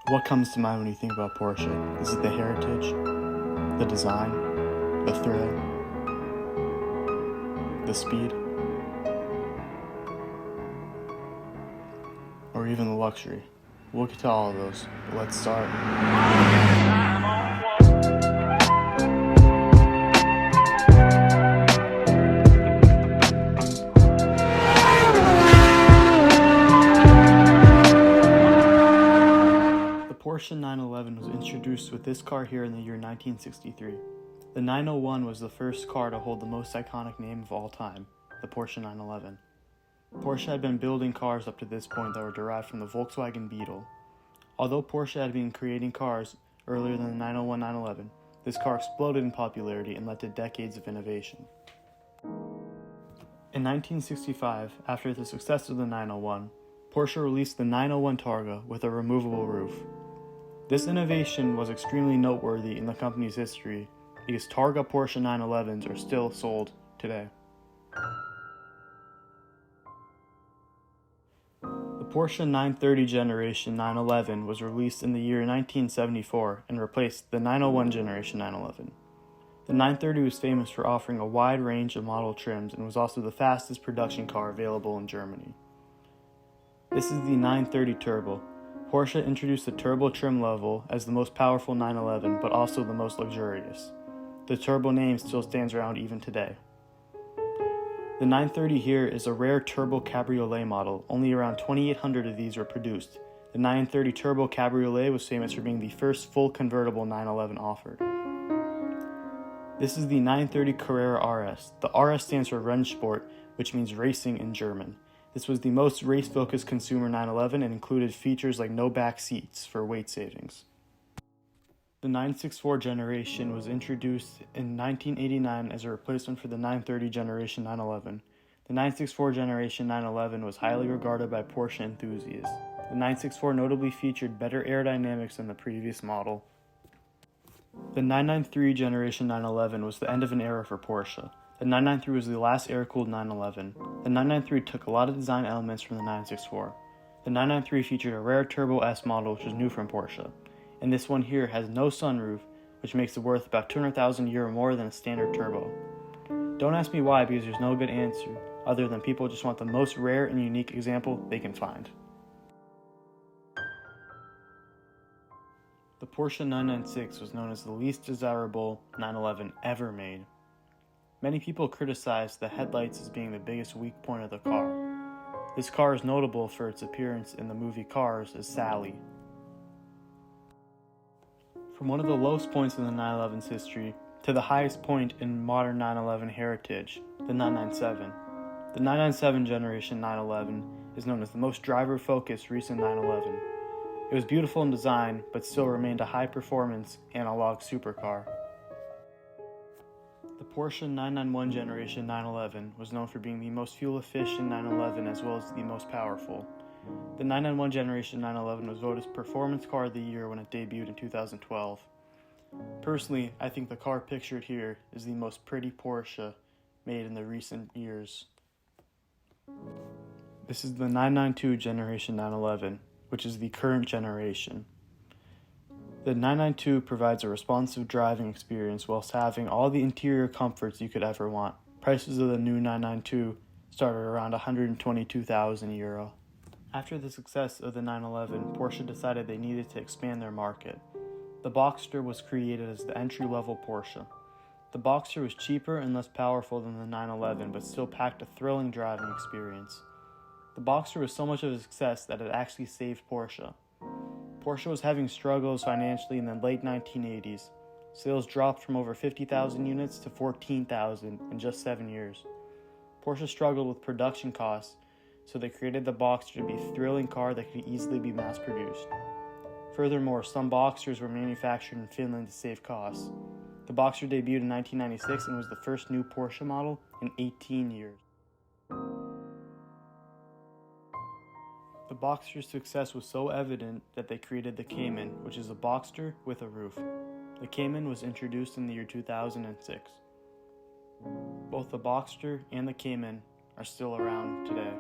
What comes to mind when you think about Porsche? Is it the heritage, the design, the thrill, the speed, or even the luxury? We'll get to all of those, but let's start. The Porsche 911 was introduced with this car here in the year 1963. The 901 was the first car to hold the most iconic name of all time, the Porsche 911. Porsche had been building cars up to this point that were derived from the Volkswagen Beetle. Although Porsche had been creating cars earlier than the 901 911, this car exploded in popularity and led to decades of innovation. In 1965, after the success of the 901, Porsche released the 901 Targa with a removable roof. This innovation was extremely noteworthy in the company's history because Targa Porsche 911s are still sold today. The Porsche 930 Generation 911 was released in the year 1974 and replaced the 901 Generation 911. The 930 was famous for offering a wide range of model trims and was also the fastest production car available in Germany. This is the 930 Turbo. Porsche introduced the turbo trim level as the most powerful 911, but also the most luxurious. The turbo name still stands around even today. The 930 here is a rare turbo cabriolet model. Only around 2,800 of these were produced. The 930 Turbo Cabriolet was famous for being the first full convertible 911 offered. This is the 930 Carrera RS. The RS stands for Rennsport, which means racing in German. This was the most race-focused consumer 911 and included features like no back seats for weight savings. The 964 generation was introduced in 1989 as a replacement for the 930 generation 911. The 964 generation 911 was highly regarded by Porsche enthusiasts. The 964 notably featured better aerodynamics than the previous model. The 993 generation 911 was the end of an era for Porsche. The 993 was the last air-cooled 911. The 993 took a lot of design elements from the 964. The 993 featured a rare Turbo S model which was new from Porsche. And this one here has no sunroof, which makes it worth about 200,000 euro more than a standard turbo. Don't ask me why, because there's no good answer, other than people just want the most rare and unique example they can find. The Porsche 996 was known as the least desirable 911 ever made. Many people criticized the headlights as being the biggest weak point of the car. This car is notable for its appearance in the movie Cars as Sally. From one of the lowest points in the 911's history to the highest point in modern 911 heritage, the 997. The 997 generation 911 is known as the most driver-focused recent 911. It was beautiful in design, but still remained a high-performance analog supercar. The Porsche 991 generation 911 was known for being the most fuel-efficient 911 as well as the most powerful. The 991 generation 911 was voted Performance Car of the Year when it debuted in 2012. Personally, I think the car pictured here is the most pretty Porsche made in the recent years. This is the 992 generation 911, which is the current generation. The 992 provides a responsive driving experience whilst having all the interior comforts you could ever want. Prices of the new 992 start at around 122,000 euro. After the success of the 911, Porsche decided they needed to expand their market. The Boxster was created as the entry-level Porsche. The Boxster was cheaper and less powerful than the 911, but still packed a thrilling driving experience. The Boxster was so much of a success that it actually saved Porsche. Porsche was having struggles financially in the late 1980s. Sales dropped from over 50,000 units to 14,000 in just 7 years. Porsche struggled with production costs, so they created the Boxster to be a thrilling car that could easily be mass-produced. Furthermore, some Boxsters were manufactured in Finland to save costs. The Boxster debuted in 1996 and was the first new Porsche model in 18 years. The Boxster's success was so evident that they created the Cayman, which is a Boxster with a roof. The Cayman was introduced in the year 2006. Both the Boxster and the Cayman are still around today.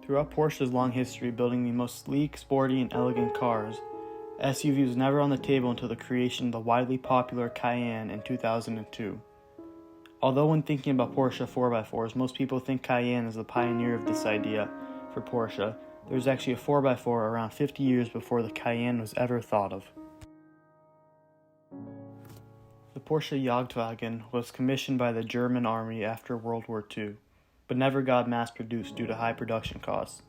Throughout Porsche's long history building the most sleek, sporty, and elegant cars, SUV was never on the table until the creation of the widely popular Cayenne in 2002. Although when thinking about Porsche 4x4s, most people think Cayenne is the pioneer of this idea for Porsche, there was actually a 4x4 around 50 years before the Cayenne was ever thought of. The Porsche Jagdwagen was commissioned by the German army after World War II, but never got mass-produced due to high production costs.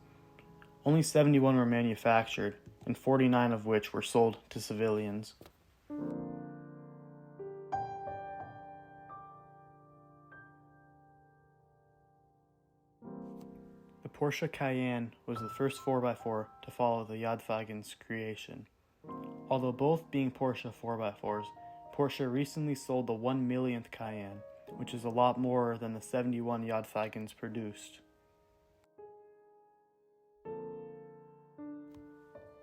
Only 71 were manufactured, and 49 of which were sold to civilians. The Porsche Cayenne was the first 4x4 to follow the Jagdwagen's creation. Although both being Porsche 4x4s, Porsche recently sold the 1 millionth Cayenne, which is a lot more than the 71 Jagdwagens produced.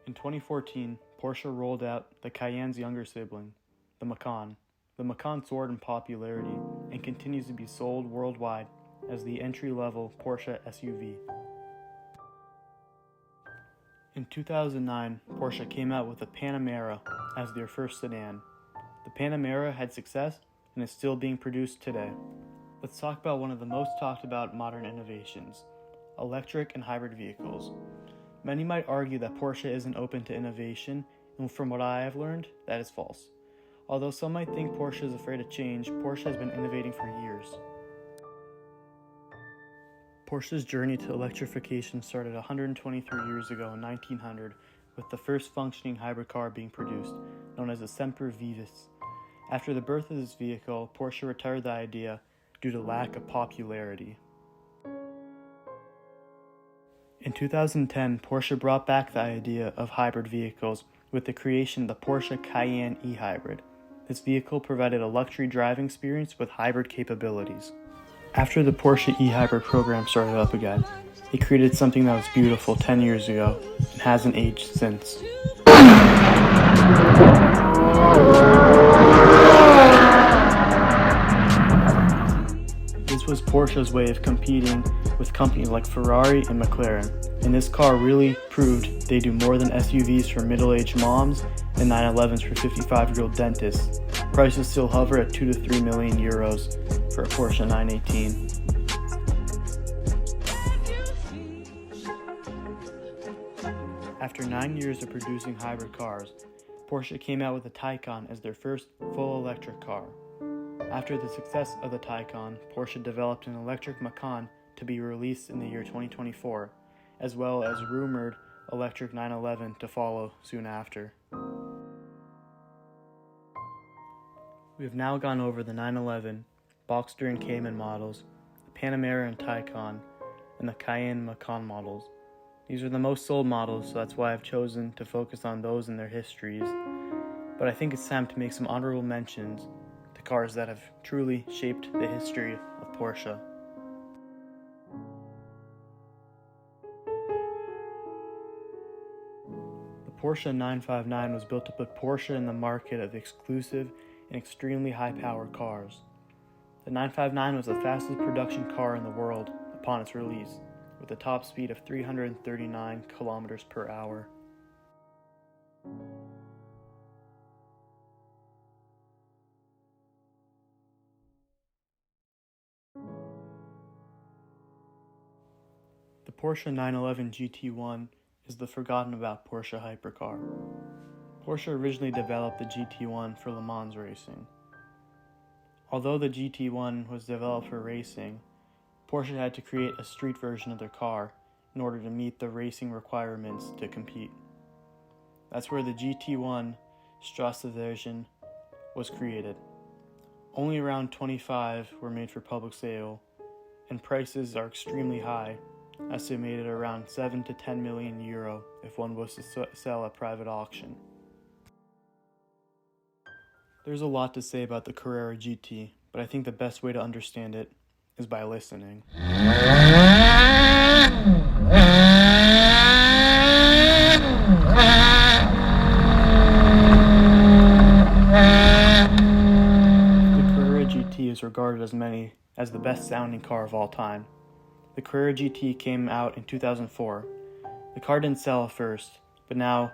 In 2014, Porsche rolled out the Cayenne's younger sibling, the Macan. The Macan soared in popularity and continues to be sold worldwide as the entry-level Porsche SUV. In 2009, Porsche came out with the Panamera as their first sedan. The Panamera had success and is still being produced today. Let's talk about one of the most talked about modern innovations, electric and hybrid vehicles. Many might argue that Porsche isn't open to innovation, and from what I have learned, that is false. Although some might think Porsche is afraid of change, Porsche has been innovating for years. Porsche's journey to electrification started 123 years ago in 1900 with the first functioning hybrid car being produced, known as the Semper Vivus. After the birth of this vehicle, Porsche retired the idea due to lack of popularity. In 2010, Porsche brought back the idea of hybrid vehicles with the creation of the Porsche Cayenne e-Hybrid. This vehicle provided a luxury driving experience with hybrid capabilities. After the Porsche e-Hybrid program started up again, it created something that was beautiful 10 years ago and hasn't aged since. This was Porsche's way of competing with companies like Ferrari and McLaren, and this car really proved they do more than SUVs for middle-aged moms and 911s for 55-year-old dentists. Prices still hover at 2 to 3 million euros for a Porsche 918. After 9 years of producing hybrid cars, Porsche came out with the Taycan as their first full electric car. After the success of the Taycan, Porsche developed an electric Macan to be released in the year 2024, as well as rumored electric 911 to follow soon after. We have now gone over the 911, Boxster and Cayman models, the Panamera and Taycan, and the Cayenne Macan models. These are the most sold models, so that's why I've chosen to focus on those and their histories. But I think it's time to make some honorable mentions to cars that have truly shaped the history of Porsche. The Porsche 959 was built to put Porsche in the market of exclusive and extremely high-power cars. The 959 was the fastest production car in the world upon its release, with a top speed of 339 kilometers per hour. The Porsche 911 GT1 is the forgotten about Porsche hypercar. Porsche originally developed the GT1 for Le Mans racing. Although the GT1 was developed for racing, Porsche had to create a street version of their car in order to meet the racing requirements to compete. That's where the GT1 Strasse version was created. Only around 25 were made for public sale, and prices are extremely high, estimated around 7 to 10 million euro if one was to sell at private auction. There's a lot to say about the Carrera GT, but I think the best way to understand it is by listening. The Carrera GT is regarded as the best sounding car of all time. The Carrera GT came out in 2004. The car didn't sell at first, but now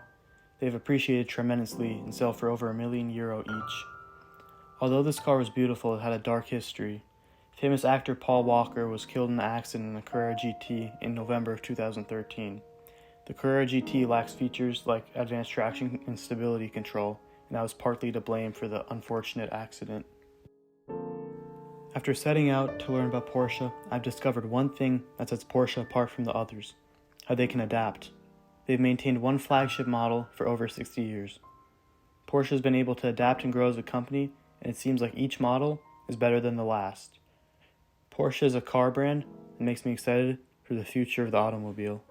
they've appreciated tremendously and sell for over €1 million each. Although this car was beautiful, it had a dark history. Famous actor Paul Walker was killed in an accident in the Carrera GT in November of 2013. The Carrera GT lacks features like advanced traction and stability control, and that was partly to blame for the unfortunate accident. After setting out to learn about Porsche, I've discovered one thing that sets Porsche apart from the others: how they can adapt. They've maintained one flagship model for over 60 years. Porsche has been able to adapt and grow as a company, and it seems like each model is better than the last. Porsche is a car brand that makes me excited for the future of the automobile.